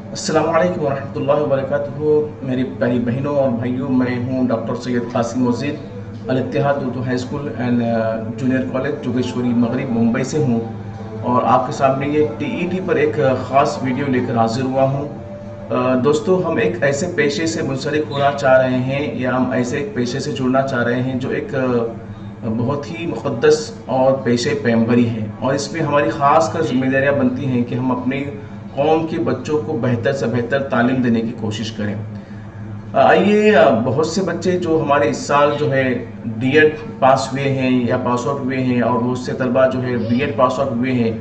अस्सलामु अलैकुम वरहमतुल्लाहि वबरकातुहू। मेरी प्यारी बहनों और भाइयों, मैं हूं doctor Syed Qasim Majeed, Al Ittihad Urdu high school and junior college Jogeshwari मगरिब मुंबई से हूं और आपके सामने ये टीईटी पर एक ख़ास वीडियो लेकर हाजिर हुआ हूं। दोस्तों, हम एक ऐसे पेशे से मुंसलिक होना चाह रहे हैं या हम ऐसे एक पेशे से जुड़ना चाह रहे हैं जो एक बहुत ही मुक़द्दस और पेशे पैगंबरी है, और इसमें हमारी ख़ास कर जिम्मेदारियाँ बनती हैं कि हम अपने कौम के बच्चों को बेहतर से बेहतर तालीम देने की कोशिश करें। आइए, बहुत से बच्चे जो हमारे इस साल जो है डीएड पास हुए हैं या पास आउट हुए हैं, और बहुत से तलबा जो है बीएड पास आउट हुए हैं,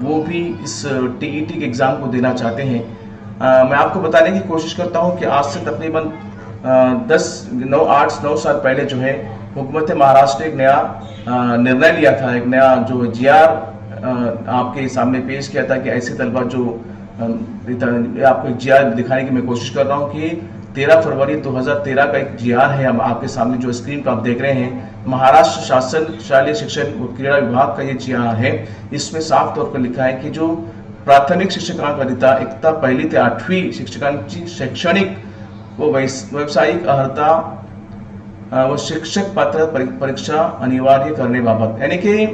वो भी इस टीईटी के एग्ज़ाम को देना चाहते हैं। मैं आपको बताने की कोशिश करता हूं कि आज से तकरीबन 8-9 साल पहले जो है हुकूमत महाराष्ट्र ने एक नया निर्णय लिया था, एक नया जो जीआर आपके सामने पेश किया था कि ऐसे तलबा जो आपको एक जीआर दिखाने की मैं कोशिश कर रहा हूँ कि 13 फरवरी 2013 का एक जीआर है। हम आपके सामने जो स्क्रीन पर आप देख रहे हैं, महाराष्ट्र शासन शालेय शिक्षण व क्रीड़ा विभाग का ये जीआर है। इसमें साफ तौर पर लिखा है कि जो प्राथमिक शिक्षकांकरिता इयत्ता 1ली ते 8वी शिक्षकांची शैक्षणिक व व्यावसायिक अर्हता व शिक्षक पात्रता परीक्षा अनिवार्य करने बाबत, यानी कि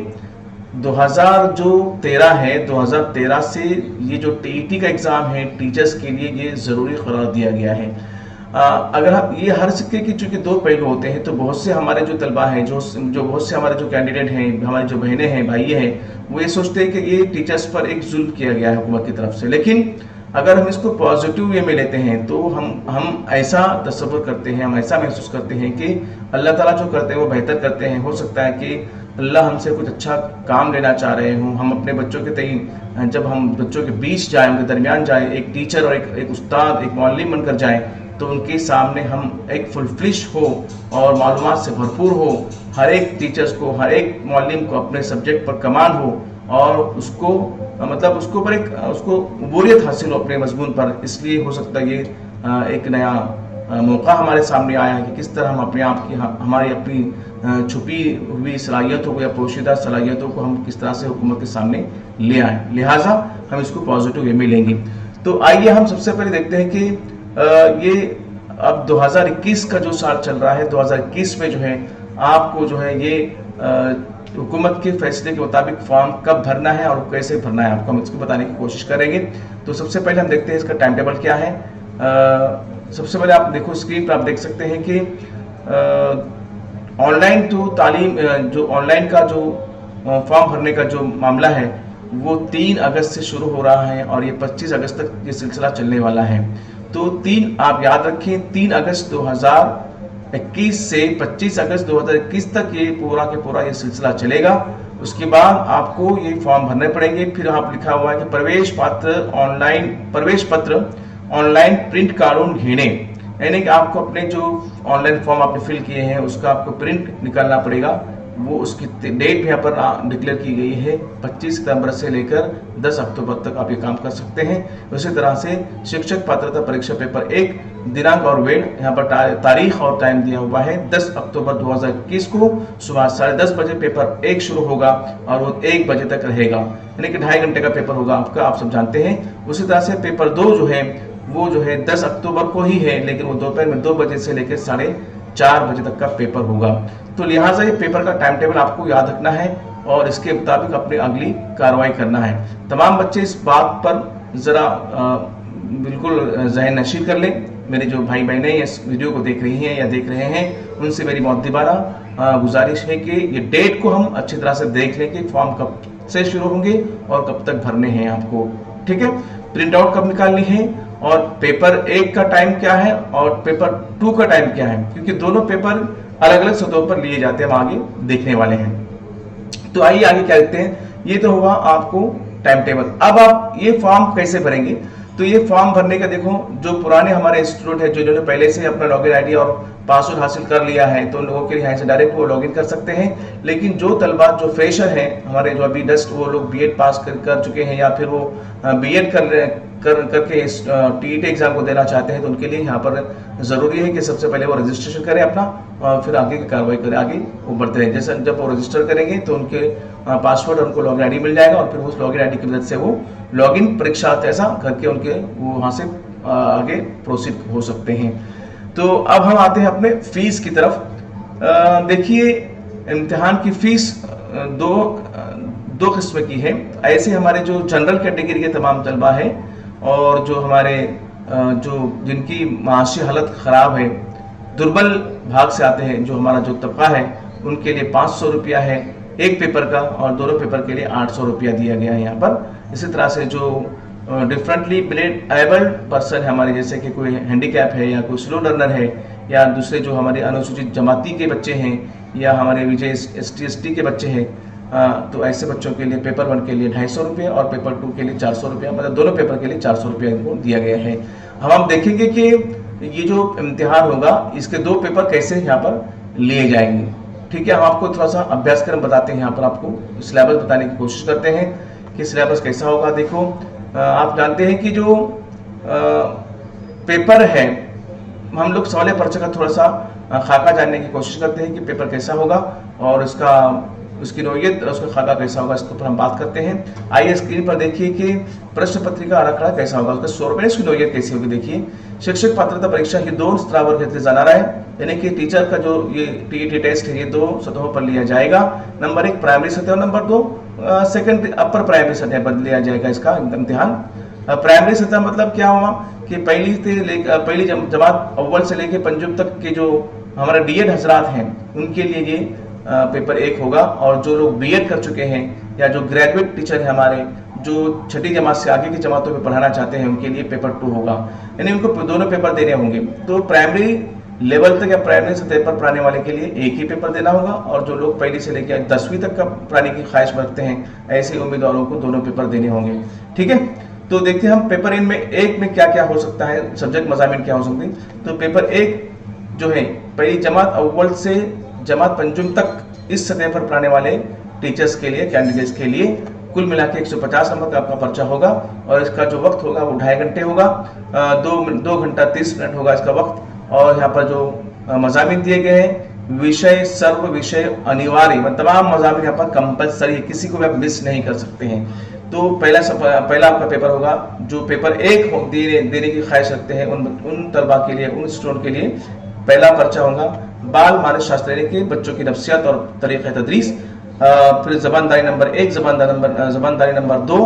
2013 है, 2013 से ये जो टीईटी का एग्ज़ाम है टीचर्स के लिए ये ज़रूरी करार दिया गया है। अगर हम ये हर सिक्के की चूंकि दो पहलू होते हैं, तो बहुत से हमारे जो तलबा हैं, जो बहुत से हमारे जो कैंडिडेट हैं, हमारी जो बहनें हैं, भाई हैं, वो ये सोचते हैं कि ये टीचर्स पर एक जुल्म किया गया है हुकूमत की तरफ से। लेकिन अगर हम इसको पॉजिटिव वे में लेते हैं तो हम ऐसा तसव्वुर करते हैं, हम ऐसा महसूस करते हैं कि अल्लाह ताला जो करते हैं वो बेहतर करते हैं। हो सकता है कि अल्लाह हमसे कुछ अच्छा काम लेना चाह रहे हों। हम अपने बच्चों के तई जब हम बच्चों के बीच जाएं, उनके दरमियान जाएं, एक टीचर और एक उस्ताद, एक मौलवी बनकर जाएं, तो उनके सामने हम एक फुलफ्लिश हो और मालूमात से भरपूर हो, हर एक टीचर्स को, हर एक मौलवी को अपने सब्जेक्ट पर कमांड हो और उसको मतलब उसको पर एक उसको उबूरियत हासिल हो अपने मजमून पर। इसलिए हो सकता है ये एक नया मौका हमारे सामने आया है कि किस तरह हम अपने आप की हमारी अपनी छुपी हुई सलाहियतों को या पोशीदा सलाहियतों को हम किस तरह से हुकूमत के सामने ले आए। लिहाजा हम इसको पॉजिटिव वे में लेंगे। तो आइए हम सबसे पहले देखते हैं कि ये अब 2021 का जो साल चल रहा है, 2021 में जो है आपको जो है ये हुकूमत के फैसले के मुताबिक फॉर्म कब भरना है और कैसे भरना है, आपको हम इसको बताने की कोशिश करेंगे। तो सबसे पहले हम देखते हैं इसका टाइम टेबल क्या है। सबसे पहले आप देखो, स्क्रीन पर आप देख सकते हैं कि ऑनलाइन तो तालीम जो ऑनलाइन का जो फॉर्म भरने का जो मामला है वो 3 अगस्त से शुरू हो रहा है और ये 25 अगस्त तक ये सिलसिला चलने वाला है। तो आप याद रखें, 3 अगस्त 2021 से 25 अगस्त 2021 तक ये पूरा के पूरा ये सिलसिला चलेगा। उसके बाद आपको ये फॉर्म भरने पड़ेंगे। फिर आप लिखा हुआ है कि प्रवेश पत्र ऑनलाइन प्रिंट काढून घेने, यानी कि आपको अपने जो ऑनलाइन फॉर्म आपने फिल किए हैं उसका आपको प्रिंट निकालना पड़ेगा। वो उसकी डेट भी यहाँ पर डिक्लेयर की गई है, 25 सितंबर से लेकर 10 अक्टूबर तक आप ये काम कर सकते हैं। उसी तरह से शिक्षक पात्रता परीक्षा पेपर 1 दिनांक और वेट यहाँ पर तारीख और टाइम दिया हुआ है। 10 अक्टूबर 2021 को सुबह 10:30 बजे पेपर 1 शुरू होगा और वो 1 बजे तक रहेगा, यानी कि 2.5 घंटे का पेपर होगा आपका, आप सब जानते हैं। उसी तरह से पेपर 2 जो है वो जो है 10 अक्टूबर को ही है, लेकिन वो दोपहर में 2 बजे से लेकर 4:30 बजे तक का पेपर होगा। तो लिहाजा ये पेपर का टाइम टेबल आपको याद रखना है और इसके मुताबिक अपनी अगली कार्रवाई करना है। तमाम बच्चे इस बात पर ज़रा बिल्कुल ज़हन नशीं कर लें। मेरे जो भाई बहनें इस वीडियो को देख रही हैं या देख रहे हैं, उनसे मेरी मुअद्दिबाना गुजारिश है कि ये डेट को हम अच्छी तरह से देख लें कि फॉर्म कब से शुरू होंगे और कब तक भरने हैं आपको, ठीक है। प्रिंट आउट कब निकालनी है और पेपर 1 का टाइम क्या है और पेपर 2 का टाइम क्या है, क्योंकि दोनों पेपर अलग अलग सतहों पर लिए जाते हैं, हम आगे देखने वाले हैं। तो आइए आगे क्या देखते हैं। ये तो हुआ आपको टाइम टेबल। अब आप ये फॉर्म कैसे भरेंगे, तो ये फॉर्म भरने का देखो, जो पुराने हमारे इंस्टीट्यूट है, जो जिन्होंने पहले से अपना लॉगिन आईडी और पासवर्ड हासिल कर लिया है, तो उन लोगों के लिए यहाँ से डायरेक्ट वो लॉगिन कर सकते हैं। लेकिन जो तलबा जो फ्रेशर हैं हमारे, जो अभी जस्ट वो लोग बीएड पास कर चुके हैं या फिर वो बीएड करके इस टीईटी एग्जाम को देना चाहते हैं, तो उनके लिए यहाँ पर ज़रूरी है कि सबसे पहले वो रजिस्ट्रेशन करें अपना और फिर आगे की कार्रवाई करें, आगे वो बढ़ते रहें। जैसे जब वो रजिस्टर करेंगे तो पासवर्ड और उनको लॉगिन आईडी मिल जाएगा और फिर उस लॉगिन आईडी की मदद से वो लॉगिन परीक्षा ऐसा करके उनके वो वहाँ से आगे प्रोसीड हो सकते हैं। तो अब हम आते हैं अपने फीस की तरफ। देखिए इम्तिहान की फीस दो किस्म की है। ऐसे हमारे जो जनरल कैटेगरी के तमाम तलबा है और जो हमारे जो जिनकी माशी हालत ख़राब है, दुर्बल भाग से आते हैं, जो हमारा जो तबका है, उनके लिए 500 रुपया है एक पेपर का और दोनों पेपर के लिए 800 रुपया दिया गया है यहाँ पर। इसी तरह से जो डिफरेंटली एबल्ड पर्सन है हमारे, जैसे कि कोई हैंडीकैप है या कोई स्लो लर्नर है या दूसरे जो हमारे अनुसूचित जमाती के बच्चे हैं या हमारे विजय ST के बच्चे हैं, तो ऐसे बच्चों के लिए पेपर 1 के लिए 250 रुपये और पेपर 2 के लिए 400 रुपया, मतलब दोनों पेपर के लिए 400 रुपया इनको दिया गया है। हम देखेंगे कि ये जो इम्तिहान होगा इसके 2 पेपर कैसे यहाँ पर लिए जाएंगे। ठीक है, हम आपको थोड़ा सा अभ्यासक्रम बताते हैं, यहाँ पर आपको सिलेबस बताने की कोशिश करते हैं कि सिलेबस कैसा होगा। देखो आप जानते हैं कि जो पेपर है, हम लोग सवाल पर्चा का थोड़ा सा खाका जानने की कोशिश करते हैं कि पेपर कैसा होगा और उसकी नोयत, उसका खाका कैसा होगा, इसके ऊपर हम बात करते हैं। आइए स्क्रीन पर देखिए कि प्रश्न पत्रिका आराखड़ा कैसा होगा, उसका 100 रुपये उसकी नोयत कैसी होगी। देखिए शिक्षक पात्रता परीक्षा की 2 स्तरावर घेतली जाणार आहे, यानी कि टीचर का जो ये TET टेस्ट है ये 2 सतहों पर लिया जाएगा। नंबर 1 प्राइमरी सतह और नंबर 2 सेकेंडरी अपर प्राइमरी सतह पर लिया जाएगा इसका इम्तिहान। प्राइमरी सतह मतलब क्या हुआ कि पहली जमात अव्वल से लेकर पंचम तक के जो हमारे DED हजरात हैं उनके लिए ये पेपर 1 होगा, और जो लोग BEd कर चुके हैं या जो ग्रेजुएट टीचर है हमारे, जो छठी जमात से आगे की जमातों में पढ़ाना चाहते हैं, उनके लिए पेपर 2 होगा, यानी उनको दोनों पेपर देने होंगे। तो प्राइमरी लेवल तक या प्राइमरी सतह पर पढ़ाने वाले के लिए एक ही पेपर देना होगा, और जो लोग पहली से लेकर 10वीं तक का पढ़ाने की ख्वाहिश रखते हैं, ऐसे उम्मीदवारों को दोनों पेपर देने होंगे। ठीक है, तो देखते हैं हम पेपर 1 में क्या क्या हो सकता है, सब्जेक्ट मज़ामिन क्या हो सकते हैं। तो पेपर 1 जो है पहली जमात अव्वल से जमात पंचम तक इस सतह पर पढ़ाने वाले टीचर्स के लिए, कैंडिडेट्स के लिए कुल मिला के 150 नंबर का आपका पर्चा होगा, और इसका जो वक्त होगा वो 2.5 घंटे होगा, 2 घंटा 30 मिनट होगा इसका वक्त। और यहाँ पर जो मज़ामिन दिए गए हैं, विषय सर्व विषय अनिवार्य, तमाम मज़ामिन यहाँ पर कंपलसरी है, किसी को भी आप मिस नहीं कर सकते हैं। तो पहला आपका पेपर होगा, जो पेपर 1 देने की ख्वाहिश रखते हैं उन तलबा के लिए, उन स्टूडेंट के लिए पहला पर्चा होगा बाल मानस शास्त्र के बच्चों की नफ्सियात और तरीक़े तदरीस। फिर ज़बानदारी नंबर 1, ज़बानदारी नंबर 2,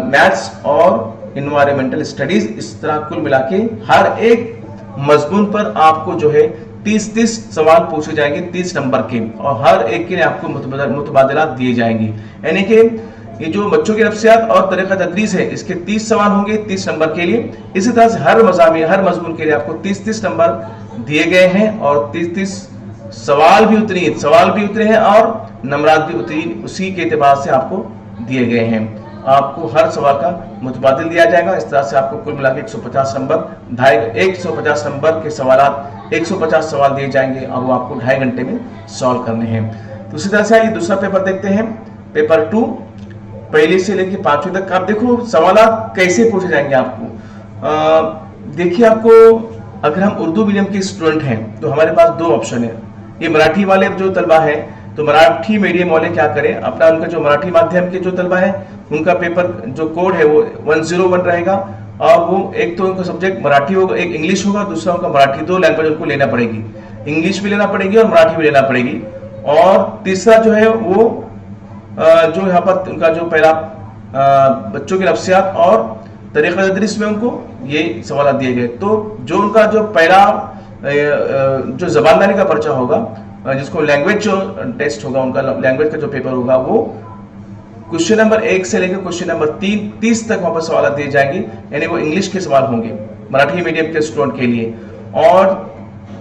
मैथ्स और इन्वायरमेंटल स्टडीज। इस तरह कुल मिला के हर एक मजमून पर आपको जो है 30 सवाल पूछे जाएंगे 30 नंबर के, और हर एक के लिए आपको मुतबादलात दिए जाएंगे। यानी कि ये जो बच्चों की नफ्सियात और तरीक़ा तदरीस है, इसके 30 सवाल होंगे 30 नंबर के लिए। इसी तरह से हर मजमून के लिए आपको 30 नंबर दिए गए हैं, और 30 सवाल भी उतरे हैं और नंबरात भी उसी के एतबार से आपको दिए गए हैं। आपको हर सवाल का मुतबादिल दिया जाएगा। इस तरह से आपको कुल मिला के 150 नंबर 150 नंबर के सवालात 150 सवाल दिए जाएंगे, और वो आपको 2.5 घंटे में सॉल्व करने हैं। तो उसी तरह से आइए दूसरा पेपर देखते हैं, पेपर 2 पहली से लेकर 5वीं तक। आप देखो सवालात कैसे पूछे जाएंगे आपको। देखिए, आपको अगर हम उर्दू मीडियम के स्टूडेंट हैं तो हमारे पास 2 ऑप्शन है। ये मराठी वाले जो तलबा है, तो मराठी मीडियम वाले क्या करें, अपना उनका जो मराठी माध्यम के जो तलबा है उनका पेपर जो कोड है वो 101 रहेगा, और वो एक तो उनका सब्जेक्ट मराठी होगा, एक इंग्लिश होगा, दूसरा उनका मराठी। 2 लैंग्वेज उनको लेना पड़ेगी, इंग्लिश भी लेना पड़ेगी और मराठी भी लेना पड़ेगी। और तीसरा जो है वो जो यहाँ पर उनका जो पहला बच्चों की नफ्सियात और तरीक़ा तदरीस में उनको ये सवाल दिए गए। तो जो उनका जो पहला जो ज़बानदारी का पर्चा होगा, जिसको लैंग्वेज जो टेस्ट होगा, उनका लैंग्वेज का जो पेपर होगा, वो क्वेश्चन नंबर 1 से लेकर क्वेश्चन नंबर 30 तक वहां पर सवाल दिए जाएंगे, यानी वो इंग्लिश के सवाल होंगे मराठी मीडियम के स्टूडेंट के लिए। और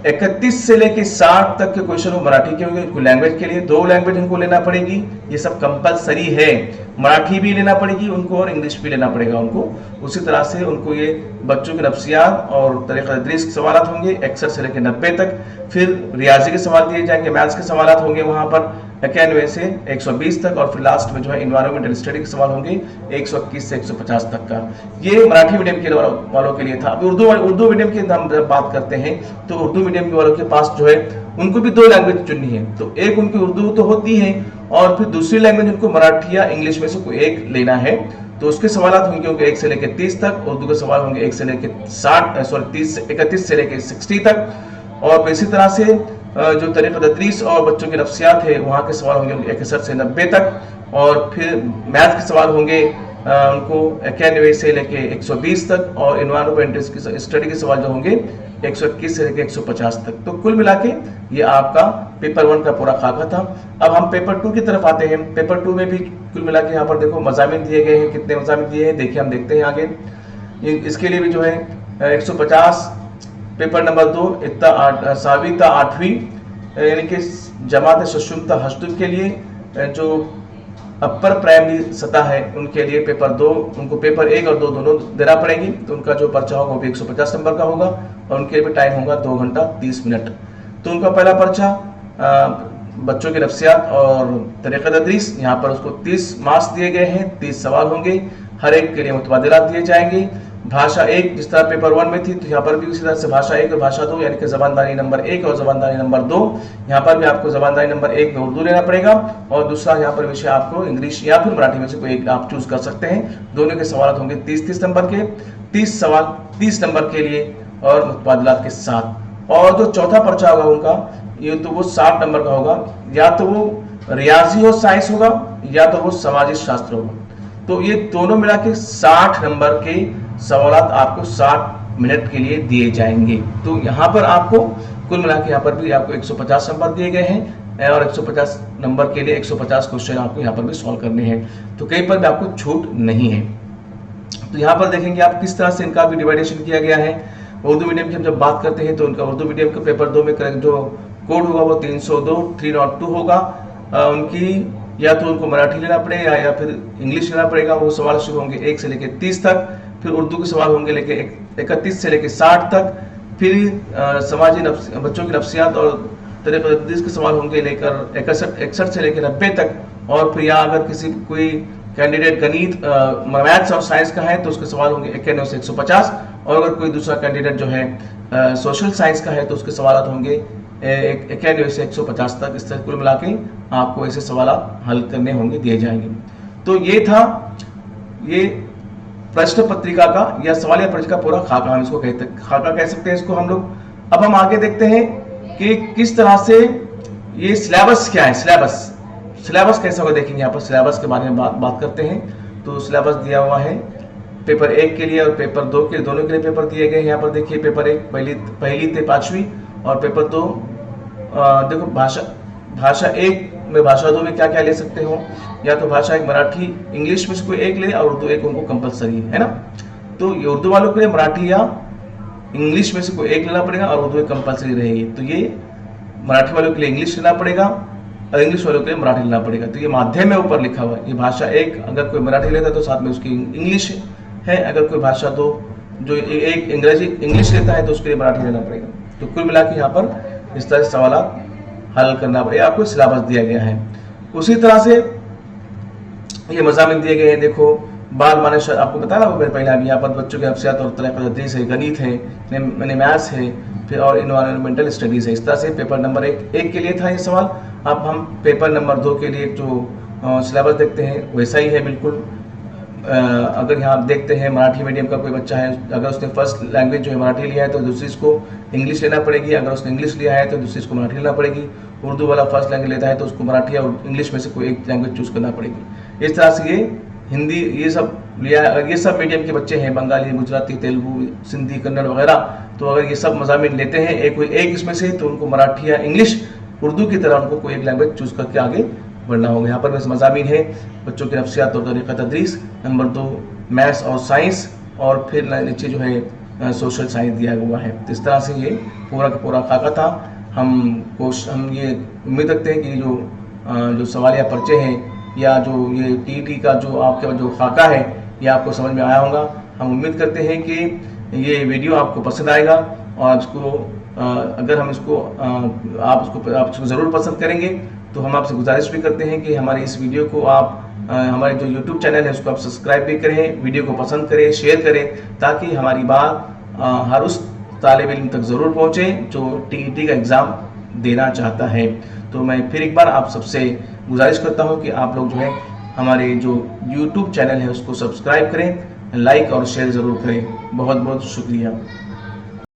31 से लेकर 60 तक के क्वेश्चन वो मराठी के होंगे। उनको लैंग्वेज के लिए 2 लैंग्वेज उनको लेना पड़ेगी, ये सब कंपलसरी है। मराठी भी लेना पड़ेगी उनको और इंग्लिश भी लेना पड़ेगा उनको। उसी तरह से उनको ये बच्चों की नफ्सियात और तरीक़ा तदरीस के सवाल होंगे 61 से लेकर 90 तक। फिर रियाजी के सवाल दिए जाएंगे, मैथ्स के सवाल होंगे वहां पर 91 से 120 तक, और फिर लास्ट में जो है इन्वायरमेंटल स्टडी के सवाल होंगे 121 से 150 तक का। ये मराठी मीडियम के वालों के लिए था। अब उर्दू मीडियम की हम जब बात करते हैं तो उर्दू मीडियम के वालों के पास जो है उनको भी 2 लैंग्वेज चुननी है। तो एक उनकी उर्दू तो होती है, और फिर दूसरी लैंग्वेज उनको मराठी या इंग्लिश में से कोई एक लेना है। तो उसके सवाल होंगे 1 से लेकर 30 तक, उर्दू के सवाल होंगे 1 से लेकर 31 से लेकर 60 तक। और इसी तरह से जो तरीक़ा तदरीस और बच्चों की नफ्सियात है वहाँ के सवाल होंगे 61 से 90 तक। और फिर मैथ के सवाल होंगे उनको 91 से लेके 120 तक। और एनवायरमेंट की स्टडी के सवाल जो होंगे 121 से लेके 150 तक। तो कुल मिला के ये आपका पेपर 1 का पूरा खाका था। अब हम पेपर 2 की तरफ आते हैं। पेपर 2 में भी कुल मिला के यहाँ पर देखो मज़ामिन दिए गए हैं, कितने मज़ामिन दिए हैं देखिए, हम देखते हैं आगे। इसके लिए भी जो है 150 पेपर नंबर 2 इतना 7वीं ता 8वीं यानी कि जमात शशुम ता हश्तुम के लिए जो अपर प्राइमरी सतह है उनके लिए पेपर 2, उनको पेपर 1 और 2 दोनों देना पड़ेगी। तो उनका जो पर्चा होगा वो भी 150 नंबर का होगा और उनके भी टाइम होगा 2 घंटा 30 मिनट। तो उनका पहला पर्चा बच्चों की नफ्सियात और तरीक़ा तदरीस, यहाँ पर उसको 30 मार्क्स दिए गए हैं, 30 सवाल होंगे, हर एक के लिए मुतबादिलात दिए जाएंगे। भाषा 1 जिस तरह पेपर 1 में थी तो यहाँ पर भी उसी तरह से भाषा 1 और भाषा 2 यानी कि ज़बानदारी नंबर 1 और ज़बानदारी नंबर 2। यहाँ पर भी आपको ज़बानदारी नंबर 1 में उर्दू लेना पड़ेगा और दूसरा यहाँ पर विषय आपको इंग्लिश या फिर मराठी में से कोई एक आप चूज कर सकते हैं। दोनों के सवाल होंगे 30-30 नंबर के, 30 सवाल 30 नंबर के लिए और मुतबादिलात के साथ। और जो चौथा पर्चा होगा उनका ये तो वो 60 नंबर का होगा, या तो वो रियाजी और साइंस होगा या तो वो समाजी शास्त्र होगा। तो ये दोनों मिला के 60 नंबर के सवालात आपको 60 मिनट के लिए दिए जाएंगे। तो यहाँ पर आपको कुल मिला के यहाँ पर भी आपको 150 नंबर दिए गए हैं और 150 नंबर के लिए 150 क्वेश्चन आपको यहाँ पर भी सॉल्व करने हैं। तो कहीं पर भी आपको छूट नहीं है। तो यहाँ पर देखेंगे आप किस तरह से इनका भी डिवाइडेशन किया गया है। उर्दू मीडियम की हम जब बात करते हैं तो उनका उर्दू मीडियम के पेपर 2 में जो कोड होगा वो 302 होगा। उनकी या तो उनको मराठी लेना पड़ेगा या फिर इंग्लिश लेना पड़ेगा। वो सवाल शुरू होंगे 1 से लेकर 30 तक, फिर उर्दू के सवाल होंगे लेके 31 से लेकर 60 तक, फिर समाजी बच्चों की नफ्सियात और तरीक़ा तदरीस के सवाल होंगे लेकर 61 से लेकर 90 तक। और फिर यहाँ अगर किसी कोई कैंडिडेट गणित मैथ्स और साइंस का है तो उसके सवाल होंगे 91 से 150। और अगर कोई दूसरा कैंडिडेट जो है सोशल साइंस का है तो उसके सवाल होंगे 91 से 150 तक। इस तरह कुल मिला के आपको ऐसे सवाल हल करने होंगे, दिए जाएंगे। तो ये था ये प्रश्न पत्रिका का या सवालिया परीक्षा का पूरा खाका, हम इसको खाका कह सकते हैं इसको हम लोग। अब हम आगे देखते हैं कि किस तरह से ये सिलेबस क्या है। सिलेबस कैसा होगा देखेंगे। यहाँ पर सिलेबस के बारे में बात करते हैं। तो सिलेबस दिया हुआ है पेपर 1 के लिए और पेपर 2 के दोनों के लिए पेपर दिए गए हैं। यहाँ पर देखिए पेपर 1 पहली से 5वीं और पेपर 2 देखो भाषा 1 में भाषा 2 में क्या क्या ले सकते हो, या तो भाषा 1 मराठी इंग्लिश में से कोई एक ले और उर्दू 1 उनको कंपलसरी है ना। तो ये उर्दू वालों के लिए मराठी या इंग्लिश में से कोई एक लेना पड़ेगा और उर्दू 1 कंपलसरी रहेगी। तो ये मराठी वालों के लिए इंग्लिश लेना पड़ेगा और इंग्लिश वालों के लिए मराठी लेना पड़ेगा। तो ये माध्यम में ऊपर लिखा हुआ है। ये भाषा 1 अगर कोई मराठी लेता है तो साथ में उसकी इंग्लिश है, अगर कोई भाषा 2 जो एक इंग्लिश लेता है तो उसके लिए मराठी लेना पड़ेगा। तो कुल मिला के यहाँ पर इस तरह से सवाल हल करना पड़ेगा। आपको सिलेबस दिया गया है। उसी तरह से ये मज़ामिन दिए गए हैं। देखो बाल माने आपको बताया ना मैंने पहले अभी, यहाँ पर बच्चों के नफ्सियात और तरीक़ा तदरीस है, गणित है, मैथ्स है, फिर और इन्वायरमेंटल स्टडीज़ है। इस तरह से पेपर नंबर 1 के लिए था ये सवाल। अब हम पेपर नंबर 2 के लिए जो सिलेबस देखते हैं वैसा ही है बिल्कुल। अगर यहाँ आप देखते हैं मराठी मीडियम का कोई बच्चा है, अगर उसने फर्स्ट लैंग्वेज जो है मराठी लिया है तो दूसरी इसको इंग्लिश लेना पड़ेगी। अगर उसने इंग्लिश लिया है तो दूसरी इसको मराठी लेना पड़ेगी। उर्दू वाला फर्स्ट लैंग्वेज लेता है तो उसको मराठी और इंग्लिश में से कोई एक लैंग्वेज चूज करना पड़ेगी। इस तरह से ये हिंदी ये सब लिया, ये सब मीडियम के बच्चे हैं, बंगाली, गुजराती, तेलुगु, सिंधी, कन्नड़ वगैरह। तो अगर ये सब मज़ामिन लेते हैं एक इसमें से तो उनको मराठी या इंग्लिश उर्दू की तरह उनको कोई एक लैंग्वेज चूज करके आगे बढ़ना होगा। यहाँ पर बस मज़ामिन है बच्चों की नफ्सियात और तरीक़ा तदरीस, नंबर 2 मैथ्स और साइंस, और फिर नीचे जो है सोशल साइंस दिया हुआ है। तो इस तरह से ये पूरा का पूरा खाका था। हम ये उम्मीद रखते हैं कि जो सवाल या पर्चे हैं या जो ये टीटी का जो आपका जो खाका है ये आपको समझ में आया होगा। हम उम्मीद करते हैं कि ये वीडियो आपको पसंद आएगा और इसको अगर हम इसको आप इसको ज़रूर पसंद करेंगे तो हम आपसे गुजारिश भी करते हैं कि हमारे इस वीडियो को आप हमारे जो YouTube चैनल है उसको आप सब्सक्राइब भी करें, वीडियो को पसंद करें, शेयर करें, ताकि हमारी बात हर उस तालिब इल्म तक ज़रूर पहुँचे जो टीईटी का एग्ज़ाम देना चाहता है। तो मैं फिर एक बार आप सबसे गुजारिश करता हूँ कि आप लोग जो है हमारे जो YouTube चैनल है उसको सब्सक्राइब करें, लाइक और शेयर ज़रूर करें। बहुत बहुत शुक्रिया।